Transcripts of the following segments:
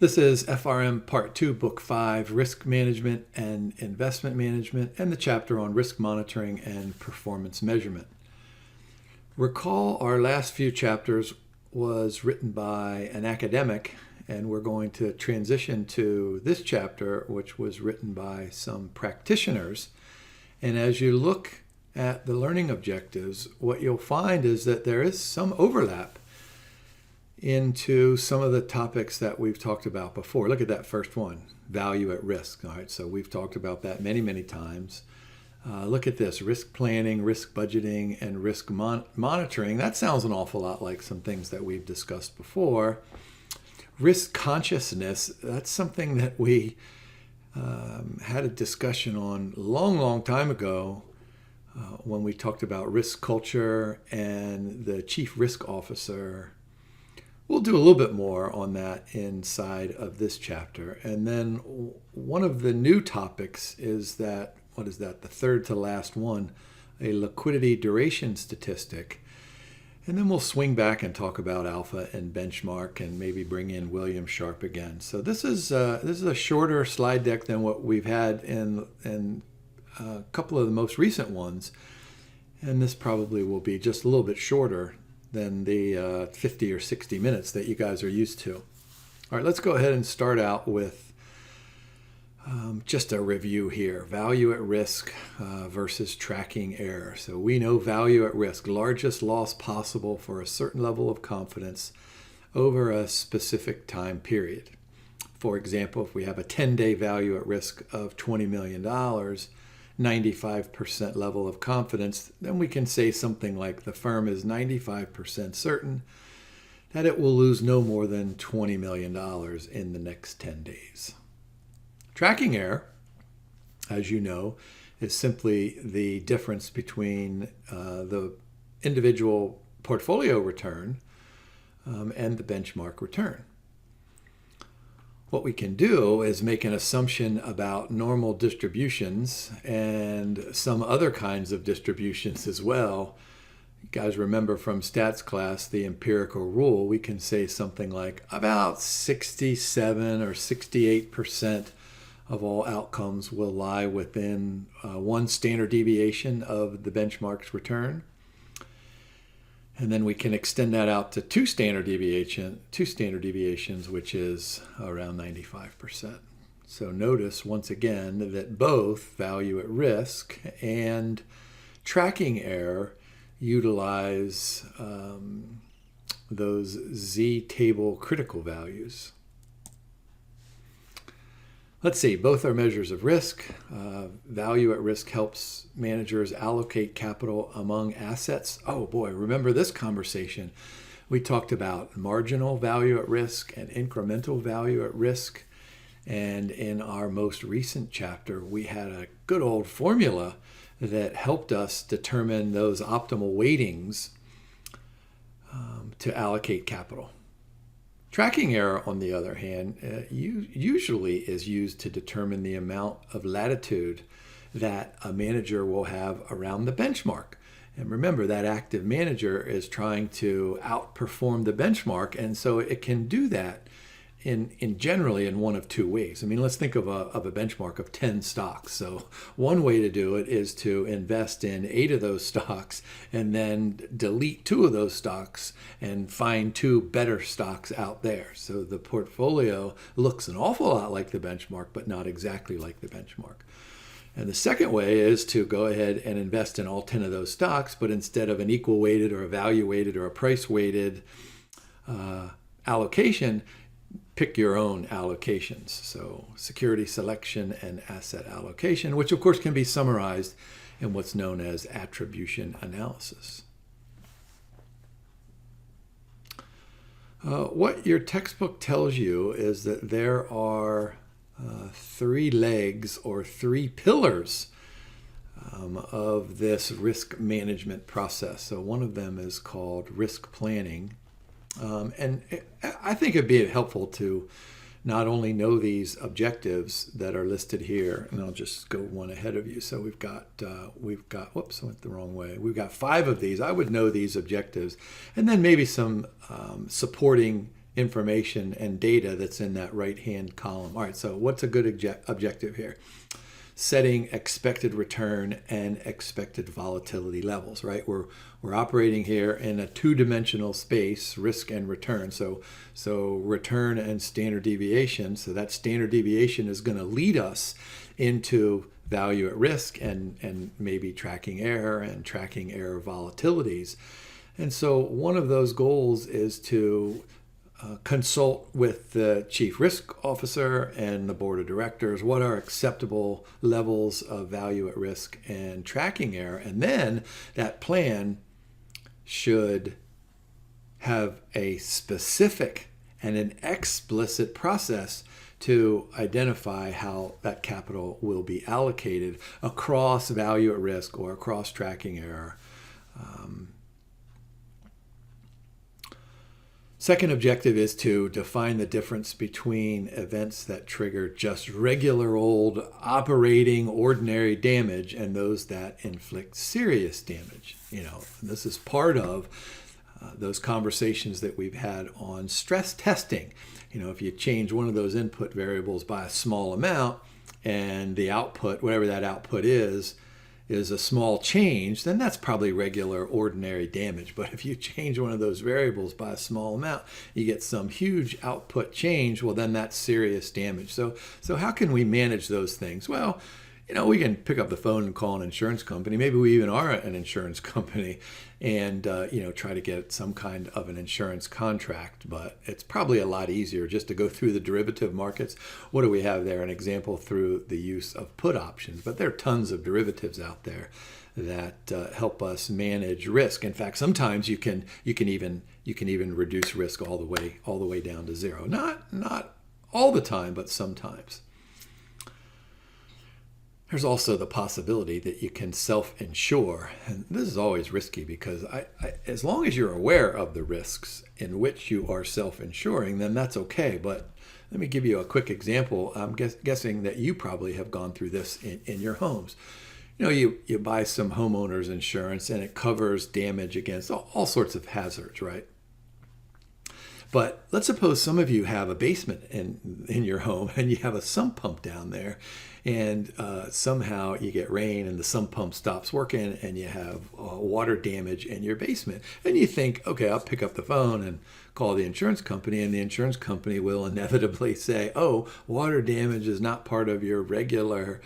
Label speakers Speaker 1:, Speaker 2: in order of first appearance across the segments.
Speaker 1: This is FRM Part 2, Book 5, Risk Management and Investment Management, and the chapter on risk monitoring and performance measurement. Recall our last few chapters was written by an academic, and we're going to transition to this chapter, which was written by some practitioners. And as you look at the learning objectives, what you'll find is that there is some overlap into some of the topics that we've talked about before. Look at that first one, value at risk. All right, so we've talked about that many times. Look at this, risk planning, risk budgeting, and risk monitoring. That sounds an awful lot like some things that we've discussed before. Risk consciousness, that's something that we had a discussion on a long time ago when we talked about risk culture and the chief risk officer. We'll do a little bit more on that inside of this chapter. And then one of the new topics is that, the third to last one, a liquidity duration statistic. And then we'll swing back and talk about alpha and benchmark and maybe bring in William Sharp again. So this is a shorter slide deck than what we've had in a couple of the most recent ones. And this probably will be just a little bit shorter than the 50 or 60 minutes that you guys are used to. All right, let's go ahead and start out with just a review here. Value at risk versus tracking error. So we know value at risk, largest loss possible for a certain level of confidence over a specific time period. For example, if we have a 10-day value at risk of $20 million, 95% level of confidence, then we can say something like the firm is 95% certain that it will lose no more than $20 million in the next 10 days. Tracking error, as you know, is simply the difference between the individual portfolio return and the benchmark return. What we can do is make an assumption about normal distributions and some other kinds of distributions as well. You guys remember from stats class the empirical rule. We can say something like about 67 or 68% of all outcomes will lie within one standard deviation of the benchmark's return. And then we can extend that out to two standard deviations, which is around 95%. So notice once again that both value at risk and tracking error utilize those Z-table critical values. Let's see, both are measures of risk. Value at risk helps managers allocate capital among assets. Oh boy, remember this conversation. We talked about marginal value at risk and incremental value at risk. And in our most recent chapter, we had a good old formula that helped us determine those optimal weightings to allocate capital. Tracking error, on the other hand, usually is used to determine the amount of latitude that a manager will have around the benchmark. And remember, that active manager is trying to outperform the benchmark, and so it can do that generally in one of two ways. I mean, let's think of a benchmark of 10 stocks. So one way to do it is to invest in 8 of those stocks and then delete 2 of those stocks and find 2 better stocks out there. So the portfolio looks an awful lot like the benchmark, but not exactly like the benchmark. And the second way is to go ahead and invest in all 10 of those stocks, but instead of an equal weighted or a value weighted or a price weighted allocation, pick your own allocations. So security selection and asset allocation, which of course can be summarized in what's known as attribution analysis. What your textbook tells you is that there are 3 legs or 3 pillars of this risk management process. So one of them is called risk planning. And I think it'd be helpful to not only know these objectives that are listed here, and I'll just go one ahead of you. So we've got, whoops, I went the wrong way. We've got 5 of these. I would know these objectives, and then maybe some supporting information and data that's in that right-hand column. All right, so what's a good objective here? Setting expected return and expected volatility levels, right? We're operating here in a two-dimensional space, risk and return. So return and standard deviation. So that standard deviation is going to lead us into value at risk and maybe tracking error and tracking error volatilities. And so one of those goals is to consult with the chief risk officer and the board of directors what are acceptable levels of value at risk and tracking error. And then that plan should have a specific and an explicit process to identify how that capital will be allocated across value at risk or across tracking error. Second objective is to define the difference between events that trigger just regular old operating ordinary damage and those that inflict serious damage. This is part of those conversations that we've had on stress testing. If you change one of those input variables by a small amount and the output, whatever that output is a small change, then that's probably regular ordinary damage. But if you change one of those variables by a small amount, you get some huge output change, well, then that's serious damage. So how can we manage those things? Well, we can pick up the phone and call an insurance company. Maybe we even are an insurance company and, try to get some kind of an insurance contract. But it's probably a lot easier just to go through the derivative markets. What do we have there? An example through the use of put options. But there are tons of derivatives out there that help us manage risk. In fact, sometimes you can even reduce risk all the way down to zero. Not all the time, but sometimes. There's also the possibility that you can self-insure. And this is always risky because as long as you're aware of the risks in which you are self-insuring, then that's okay. But let me give you a quick example. I'm guessing that you probably have gone through this in your homes. You buy some homeowners insurance and it covers damage against all sorts of hazards, right? But let's suppose some of you have a basement in your home and you have a sump pump down there and somehow you get rain and the sump pump stops working and you have water damage in your basement. And you think, okay, I'll pick up the phone and call the insurance company, and the insurance company will inevitably say, oh, water damage is not part of your regular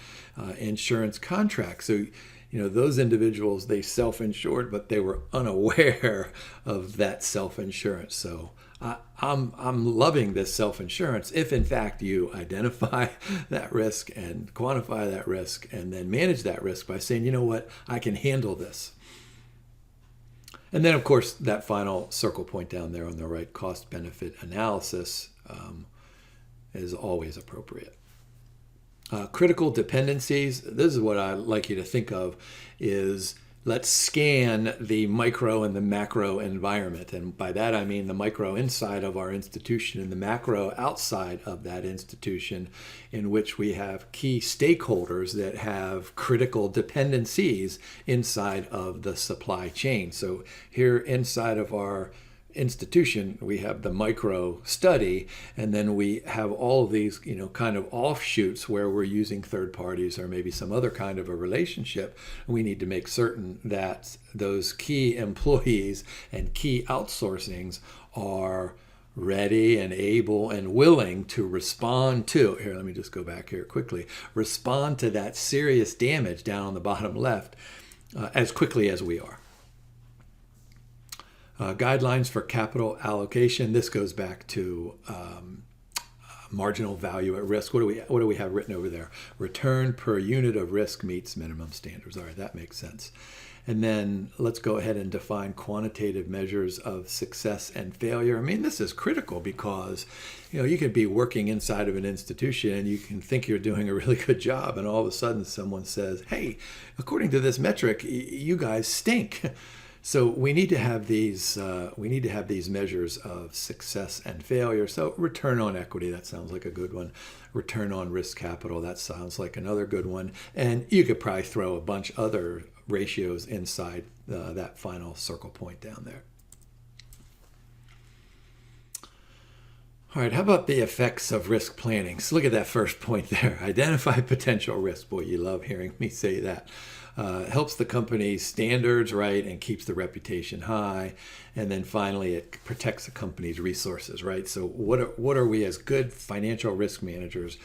Speaker 1: insurance contract. So those individuals, they self-insured, but they were unaware of that self-insurance. So I'm loving this self-insurance if, in fact, you identify that risk and quantify that risk and then manage that risk by saying, you know what, I can handle this. And then, of course, that final circle point down there on the right, cost-benefit analysis, is always appropriate. Critical dependencies, this is what I like you to think of, is let's scan the micro and the macro environment. And by that, I mean the micro inside of our institution and the macro outside of that institution, in which we have key stakeholders that have critical dependencies inside of the supply chain. So here inside of our institution, we have the micro study, and then we have all of these, kind of offshoots where we're using third parties or maybe some other kind of a relationship. We need to make certain that those key employees and key outsourcings are ready and able and willing to respond to, here, let me just go back here quickly, respond to that serious damage down on the bottom left as quickly as we are. Guidelines for capital allocation. This goes back to marginal value at risk. What do we have written over there? Return per unit of risk meets minimum standards. All right, that makes sense. And then let's go ahead and define quantitative measures of success and failure. I mean, this is critical because, you could be working inside of an institution and you can think you're doing a really good job, and all of a sudden someone says, hey, according to this metric, you guys stink. So we need to have these measures of success and failure. So return on equity, that sounds like a good one. Return on risk capital, that sounds like another good one. And you could probably throw a bunch other ratios inside that final circle point down there. All right, how about the effects of risk planning? So look at that first point there. Identify potential risk. Boy, you love hearing me say that. Helps the company's standards right and keeps the reputation high. And then finally, it protects the company's resources, right? So what are we as good financial risk managers?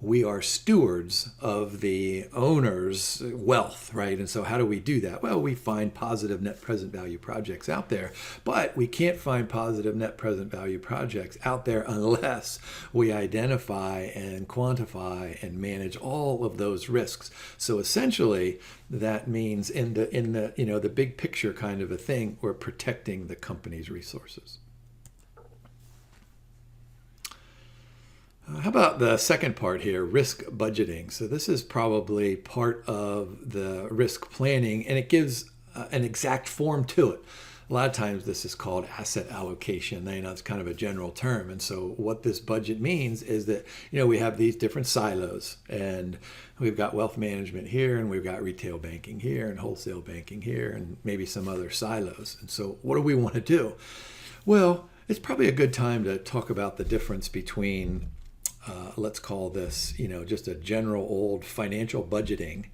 Speaker 1: We are stewards of the owner's wealth, right? And so how do we do that? Well, we find positive net present value projects out there, but we can't find positive net present value projects out there unless we identify and quantify and manage all of those risks. So essentially, that means in the the big picture kind of a thing, we're protecting the company's resources. How about the second part here, risk budgeting? So this is probably part of the risk planning, and it gives an exact form to it. A lot of times this is called asset allocation. It's kind of a general term. And so what this budget means is that, we have these different silos, and we've got wealth management here, and we've got retail banking here, and wholesale banking here, and maybe some other silos. And so what do we want to do? Well, it's probably a good time to talk about the difference between let's call this, just a general old financial budgeting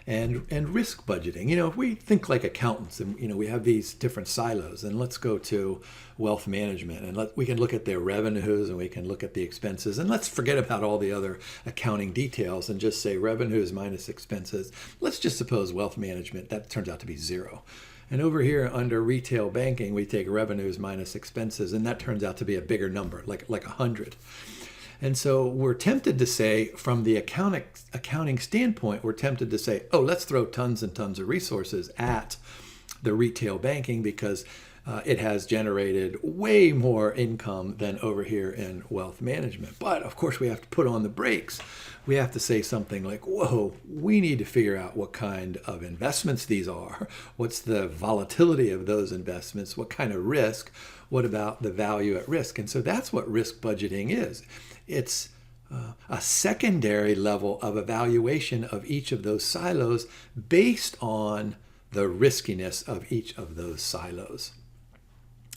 Speaker 1: and risk budgeting. If we think like accountants and, we have these different silos, and let's go to wealth management, and we can look at their revenues and we can look at the expenses, and let's forget about all the other accounting details and just say revenues minus expenses. Let's just suppose wealth management, that turns out to be zero. And over here under retail banking, we take revenues minus expenses, and that turns out to be a bigger number, like 100. And so we're tempted to say, from the accounting standpoint, we're tempted to say, oh, let's throw tons and tons of resources at the retail banking because it has generated way more income than over here in wealth management. But of course, we have to put on the brakes. We have to say something like, whoa, we need to figure out what kind of investments these are. What's the volatility of those investments? What kind of risk? What about the value at risk? And so that's what risk budgeting is. It's a secondary level of evaluation of each of those silos based on the riskiness of each of those silos.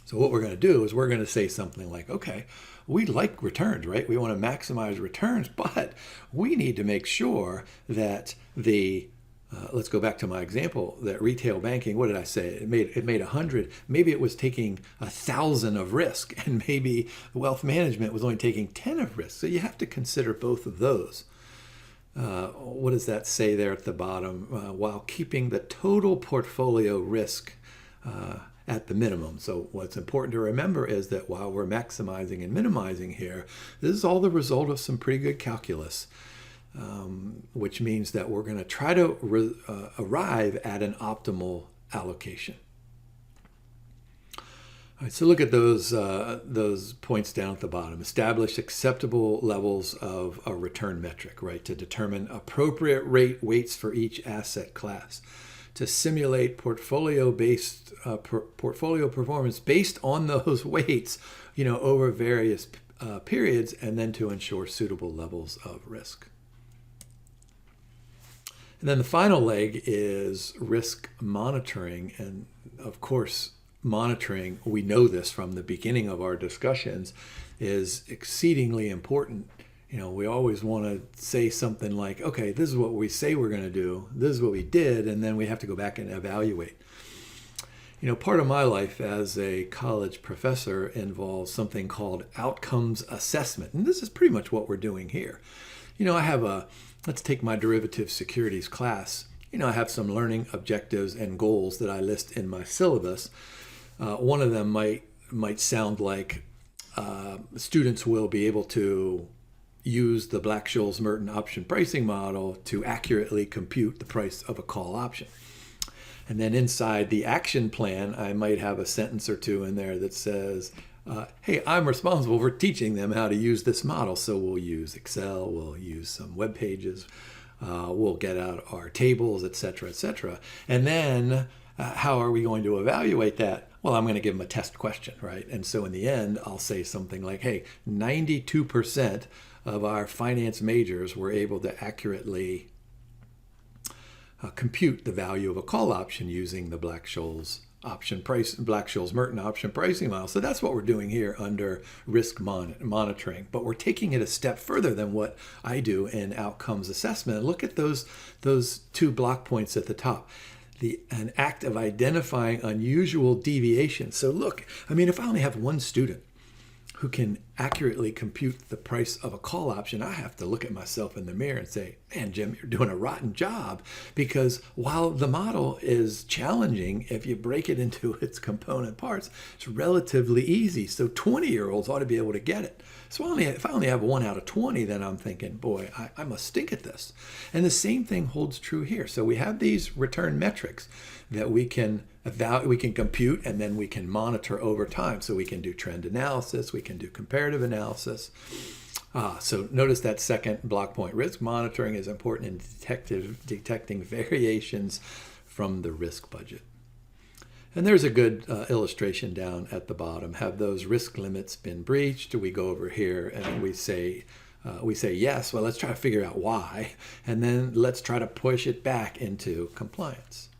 Speaker 1: So what we're going to do is we're going to say something like, okay, we like returns, right? We want to maximize returns, but we need to make sure that let's go back to my example, that retail banking, what did I say? It made 100. Maybe it was taking 1,000 of risk, and maybe wealth management was only taking 10 of risk. So you have to consider both of those. What does that say there at the bottom? While keeping the total portfolio risk at the minimum. So what's important to remember is that while we're maximizing and minimizing here, this is all the result of some pretty good calculus. Which means that we're going to try to arrive at an optimal allocation. All right, so look at those points down at the bottom. Establish acceptable levels of a return metric, right, to determine appropriate weights for each asset class, to simulate portfolio performance based on those weights, over various periods, and then to ensure suitable levels of risk. And then the final leg is risk monitoring. And of course, monitoring, we know this from the beginning of our discussions, is exceedingly important. We always want to say something like, okay, this is what we say we're going to do. This is what we did. And then we have to go back and evaluate. Part of my life as a college professor involves something called outcomes assessment. And this is pretty much what we're doing here. Let's take my derivative securities class. I have some learning objectives and goals that I list in my syllabus. One of them might sound like students will be able to use the Black-Scholes-Merton option pricing model to accurately compute the price of a call option. And then inside the action plan, I might have a sentence or two in there that says, hey, I'm responsible for teaching them how to use this model. So we'll use Excel, we'll use some web pages, we'll get out our tables, et cetera, et cetera. And then how are we going to evaluate that? Well, I'm going to give them a test question, right? And so in the end, I'll say something like, hey, 92% of our finance majors were able to accurately compute the value of a call option using the Black-Scholes option price, Black-Scholes-Merton option pricing model. So that's what we're doing here under risk monitoring. But we're taking it a step further than what I do in outcomes assessment. And look at those two block points at the top. An act of identifying unusual deviations. So look, I mean, if I only have one student who can accurately compute the price of a call option, I have to look at myself in the mirror and say, man, Jim, you're doing a rotten job. Because while the model is challenging, if you break it into its component parts, it's relatively easy. So 20-year-olds ought to be able to get it. So if I only have 1 out of 20, then I'm thinking, boy, I must stink at this. And the same thing holds true here. So we have these return metrics that we can compute, and then we can monitor over time. So we can do trend analysis, we can do comparative analysis. So notice that second block point. Risk monitoring is important in detecting variations from the risk budget. And there's a good illustration down at the bottom. Have those risk limits been breached? We go over here and we say yes. Well, let's try to figure out why, and then let's try to push it back into compliance.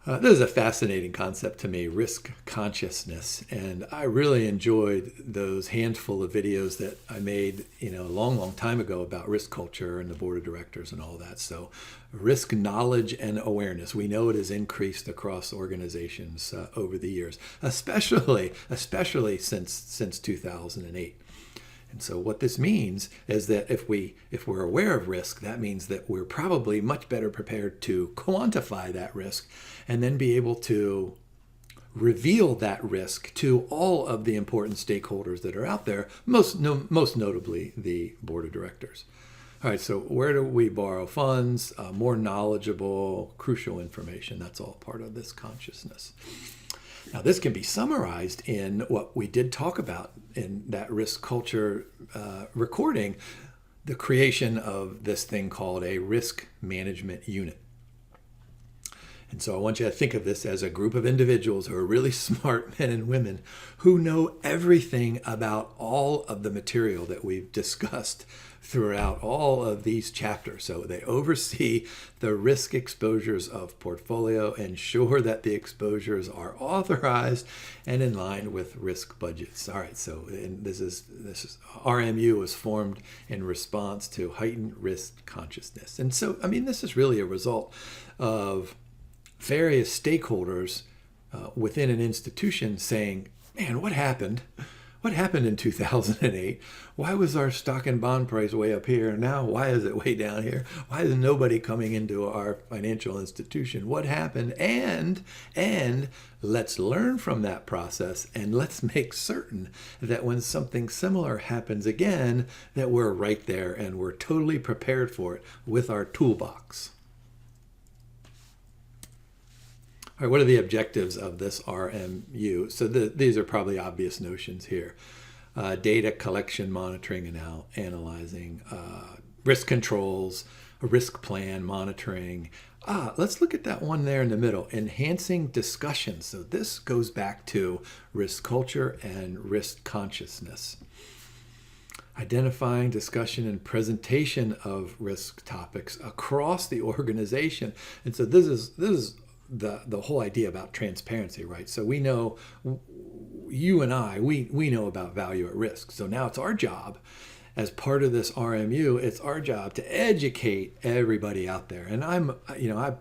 Speaker 1: This is a fascinating concept to me, risk consciousness, and I really enjoyed those handful of videos that I made, a long time ago about risk culture and the board of directors and all that. So risk knowledge and awareness, we know it has increased across organizations over the years, especially since 2008. And so what this means is that if we're aware of risk, that means that we're probably much better prepared to quantify that risk and then be able to reveal that risk to all of the important stakeholders that are out there, most notably the board of directors. All right, so where do we borrow funds? More knowledgeable, crucial information. That's all part of this consciousness. Now, this can be summarized in what we did talk about in that risk culture recording, the creation of this thing called a risk management unit. And so I want you to think of this as a group of individuals who are really smart men and women who know everything about all of the material that we've discussed throughout all of these chapters. So they oversee the risk exposures of portfolio, ensure that the exposures are authorized and in line with risk budgets. All right, so this is RMU was formed in response to heightened risk consciousness. And so, I mean, this is really a result of various stakeholders within an institution saying, man, what happened? What happened in 2008? Why was our stock and bond price way up here? Now, why is it way down here? Why is nobody coming into our financial institution? What happened? And let's learn from that process, and let's make certain that when something similar happens again, that we're right there and we're totally prepared for it with our toolbox. All right, what are the objectives of this RMU? So these are probably obvious notions here. Data collection, monitoring, and analyzing, risk controls, a risk plan, monitoring. Let's look at that one there in the middle, enhancing discussion. So this goes back to risk culture and risk consciousness. Identifying, discussion, and presentation of risk topics across the organization. And so this is the whole idea about transparency, right? So we know, you and I, we know about value at risk. So now it's our job, as part of this RMU, it's our job to educate everybody out there. And I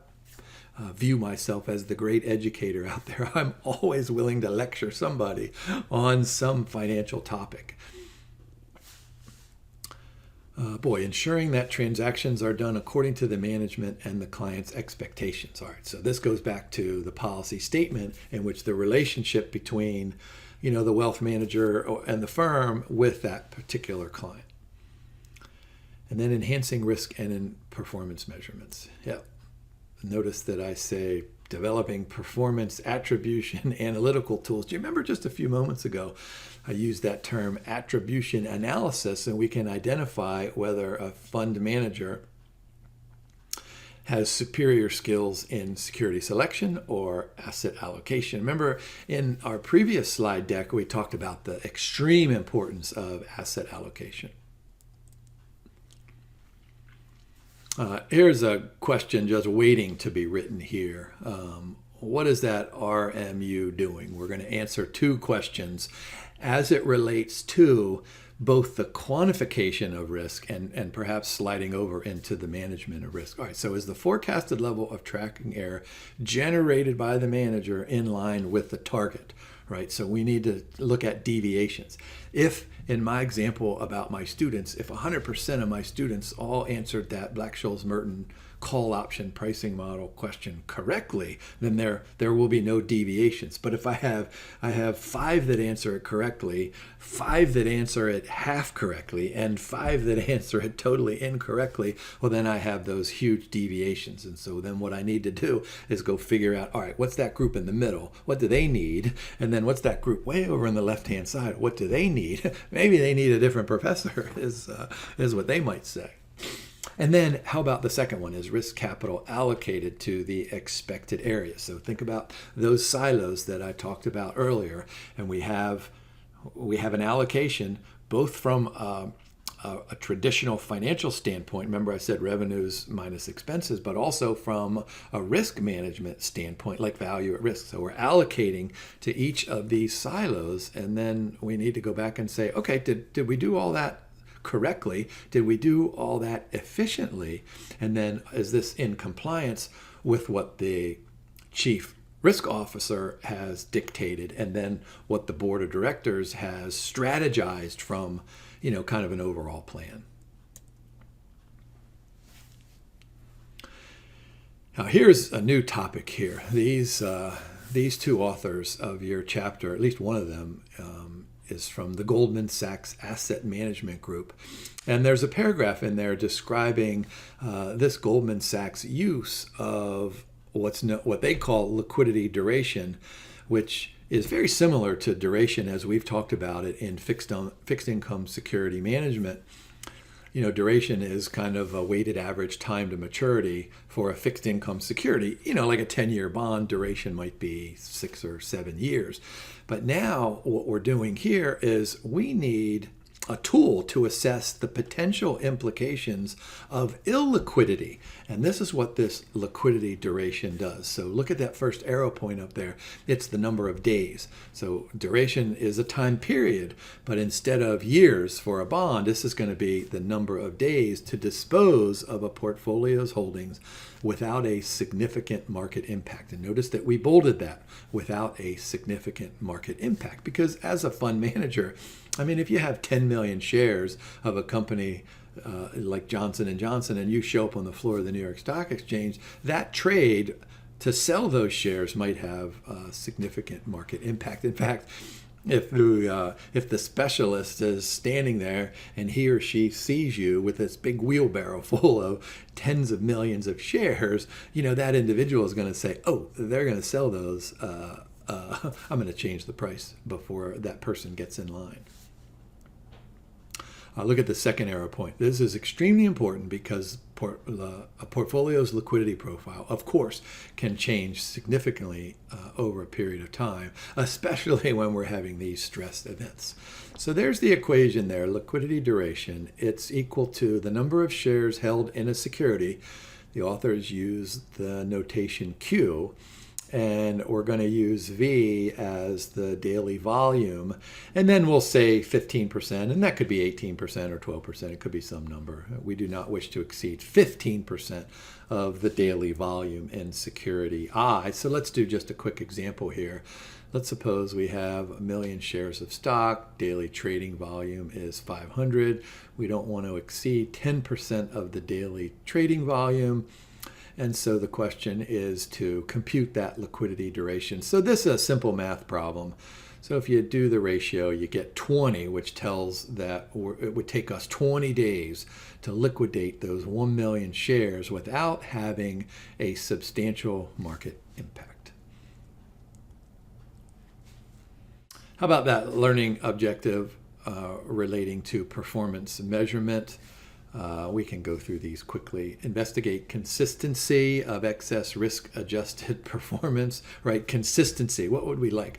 Speaker 1: view myself as the great educator out there. I'm always willing to lecture somebody on some financial topic. Ensuring that transactions are done according to the management and the client's expectations. All right, so this goes back to the policy statement in which the relationship between, the wealth manager and the firm with that particular client. And then enhancing risk and performance measurements. Yeah, notice that I say developing performance attribution analytical tools. Do you remember just a few moments ago, I used that term attribution analysis, and we can identify whether a fund manager has superior skills in security selection or asset allocation. Remember, in our previous slide deck, we talked about the extreme importance of asset allocation. Here's a question just waiting to be written here. What is that RMU doing? We're going to answer two questions as it relates to both the quantification of risk and perhaps sliding over into the management of risk. All right, so is the forecasted level of tracking error generated by the manager in line with the target? Right, so we need to look at deviations. If, in my example about my students, if 100% of my students all answered that Black-Scholes-Merton call option pricing model question correctly, then there will be no deviations. But if I have 5 that answer it correctly, 5 that answer it half correctly, and 5 that answer it totally incorrectly, well, then I have those huge deviations. And so then what I need to do is go figure out, all right, what's that group in the middle? What do they need? And then what's that group way over on the left-hand side? What do they need? Maybe they need a different professor, is what they might say. And then how about the second one, is risk capital allocated to the expected area? So think about those silos that I talked about earlier, and we have an allocation both from a traditional financial standpoint. Remember I said revenues minus expenses, but also from a risk management standpoint, like value at risk. So we're allocating to each of these silos, and then we need to go back and say, okay, did we do all that correctly? Did we do all that efficiently? And then is this in compliance with what the chief risk officer has dictated, and then what the board of directors has strategized from, kind of an overall plan? Now here's a new topic here. These two authors of your chapter, at least one of them, is from the Goldman Sachs Asset Management Group. And there's a paragraph in there describing this Goldman Sachs use of what they call liquidity duration, which is very similar to duration as we've talked about it in fixed income security management. Duration is kind of a weighted average time to maturity for a fixed income security. Like a 10-year bond, duration might be 6 or 7 years. But now what we're doing here is we need a tool to assess the potential implications of illiquidity. And this is what this liquidity duration does. So look at that first arrow point up there. It's the number of days. So duration is a time period, but instead of years for a bond, this is going to be the number of days to dispose of a portfolio's holdings without a significant market impact. And notice that we bolded that, without a significant market impact, because as a fund manager, if you have 10 million shares of a company like Johnson & Johnson, and you show up on the floor of the New York Stock Exchange, that trade to sell those shares might have a significant market impact. In fact, if the specialist is standing there and he or she sees you with this big wheelbarrow full of tens of millions of shares, that individual is going to say, oh, they're going to sell those. I'm going to change the price before that person gets in line. Look at the second arrow point. This is extremely important because a portfolio's liquidity profile, of course, can change significantly over a period of time, especially when we're having these stress events. So there's the equation there, liquidity duration. It's equal to the number of shares held in a security. The authors use the notation Q, and we're going to use V as the daily volume, and then we'll say 15%, and that could be 18% or 12%. It could be some number. We do not wish to exceed 15% of the daily volume in security I. So let's do just a quick example here. Let's suppose we have 1 million shares of stock. Daily trading volume is 500. We don't want to exceed 10% of the daily trading volume. And so the question is to compute that liquidity duration. So this is a simple math problem. So if you do the ratio, you get 20, which tells that it would take us 20 days to liquidate those 1 million shares without having a substantial market impact. How about that learning objective relating to performance measurement? We can go through these quickly. Investigate consistency of excess risk-adjusted performance, right? Consistency. What would we like?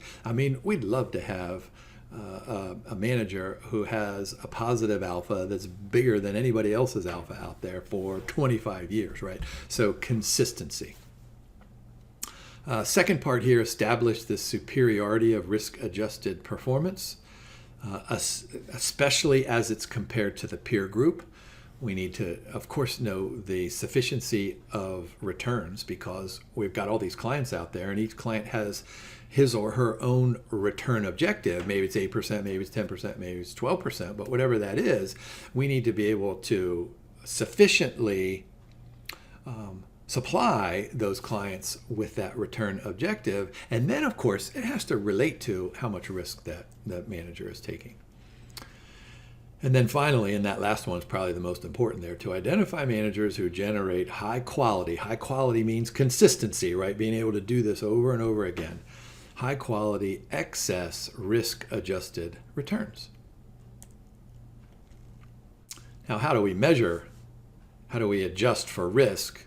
Speaker 1: We'd love to have a manager who has a positive alpha that's bigger than anybody else's alpha out there for 25 years, right? So consistency. Second part here, establish the superiority of risk-adjusted performance, especially as it's compared to the peer group. We need to, of course, know the sufficiency of returns because we've got all these clients out there and each client has his or her own return objective. Maybe it's 8%, maybe it's 10%, maybe it's 12%, but whatever that is, we need to be able to sufficiently supply those clients with that return objective. And then, of course, it has to relate to how much risk that the manager is taking. And then finally, and that last one is probably the most important there, to identify managers who generate high quality. High quality means consistency, right? Being able to do this over and over again. High quality, excess risk-adjusted returns. Now, how do we measure? How do we adjust for risk?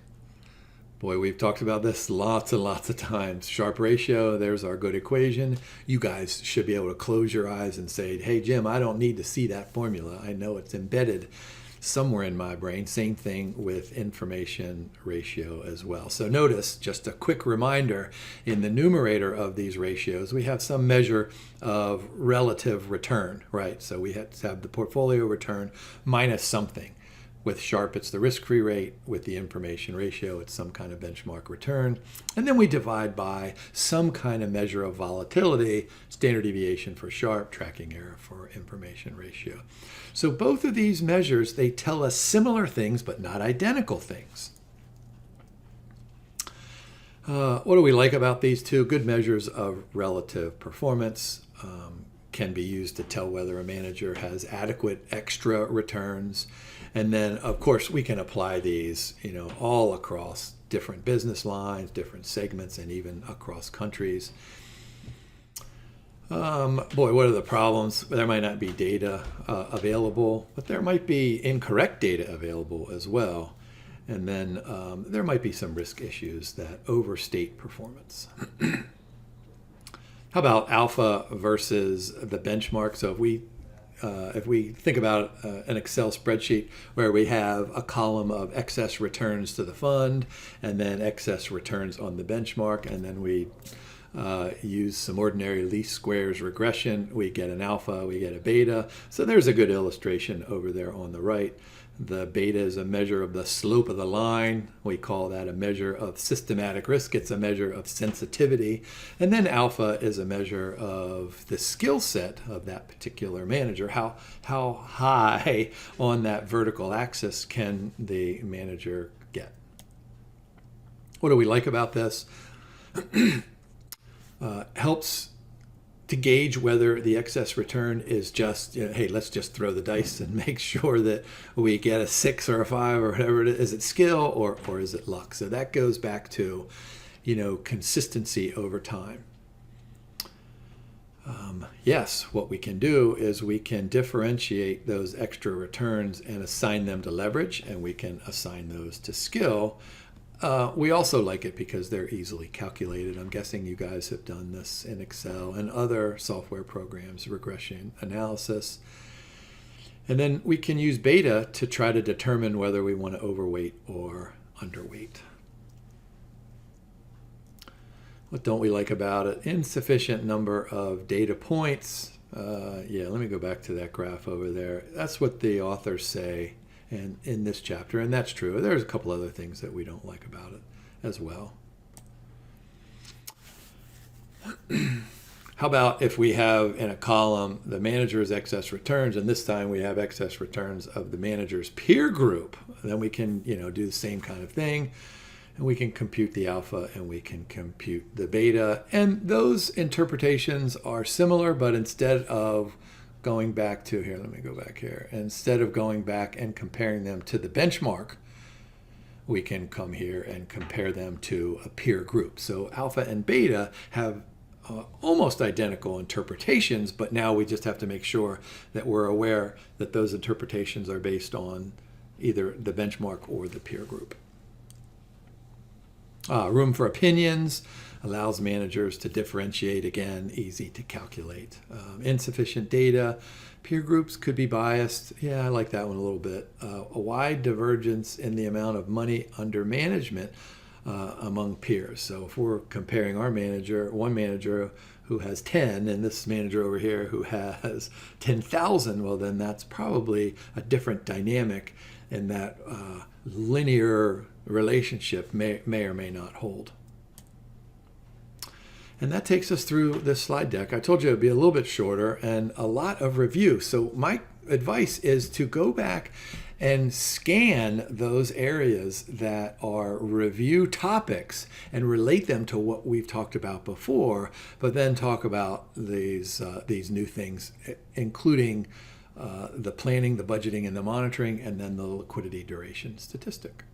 Speaker 1: Boy, we've talked about this lots and lots of times. Sharp ratio, there's our good equation. You guys should be able to close your eyes and say, hey, Jim, I don't need to see that formula. I know it's embedded somewhere in my brain. Same thing with information ratio as well. So notice, just a quick reminder, in the numerator of these ratios, we have some measure of relative return, right? So we have to have the portfolio return minus something. With Sharp, it's the risk-free rate. With the information ratio, it's some kind of benchmark return. And then we divide by some kind of measure of volatility, standard deviation for Sharp, tracking error for information ratio. So both of these measures, they tell us similar things, but not identical things. What do we like about these two? Good measures of relative performance. Can be used to tell whether a manager has adequate extra returns. And then, of course, we can apply these, all across different business lines, different segments, and even across countries. Boy, what are the problems? There might not be data available, but there might be incorrect data available as well. And then there might be some risk issues that overstate performance. How about alpha versus the benchmark? So if we think about an Excel spreadsheet where we have a column of excess returns to the fund and then excess returns on the benchmark, and then we use some ordinary least squares regression, we get an alpha, we get a beta. So there's a good illustration over there on the right. The beta is a measure of the slope of the line. We call that a measure of systematic risk. It's a measure of sensitivity. And then alpha is a measure of the skill set of that particular manager. How high on that vertical axis can the manager get? What do we like about this? Helps to gauge whether the excess return is just, hey, let's just throw the dice and make sure that we get a 6 or a 5 or whatever it is. Is it skill or is it luck? So that goes back to, consistency over time. Yes, what we can do is we can differentiate those extra returns and assign them to leverage, and we can assign those to skill. We also like it because they're easily calculated. I'm guessing you guys have done this in Excel and other software programs, regression analysis. And then we can use beta to try to determine whether we want to overweight or underweight. What don't we like about it? Insufficient number of data points. Let me go back to that graph over there. That's what the authors say and in this chapter, and that's true. There's a couple other things that we don't like about it as well. How about if we have in a column the manager's excess returns, and this time we have excess returns of the manager's peer group? Then we can do the same kind of thing, and we can compute the alpha and we can compute the beta. And those interpretations are similar, but instead of going back to here, let me go back here. Instead of going back and comparing them to the benchmark, we can come here and compare them to a peer group. So alpha and beta have almost identical interpretations, but now we just have to make sure that we're aware that those interpretations are based on either the benchmark or the peer group. Room for opinions. allows managers to differentiate, again, easy to calculate. Insufficient data. Peer groups could be biased. Yeah, I like that one a little bit. A wide divergence in the amount of money under management among peers. So if we're comparing our manager, one manager who has 10 and this manager over here who has 10,000, well, then that's probably a different dynamic, and that linear relationship may or may not hold. And that takes us through this slide deck. I told you it would be a little bit shorter and a lot of review. So my advice is to go back and scan those areas that are review topics and relate them to what we've talked about before, but then talk about these new things, including the planning, the budgeting, and the monitoring, and then the liquidity duration statistic.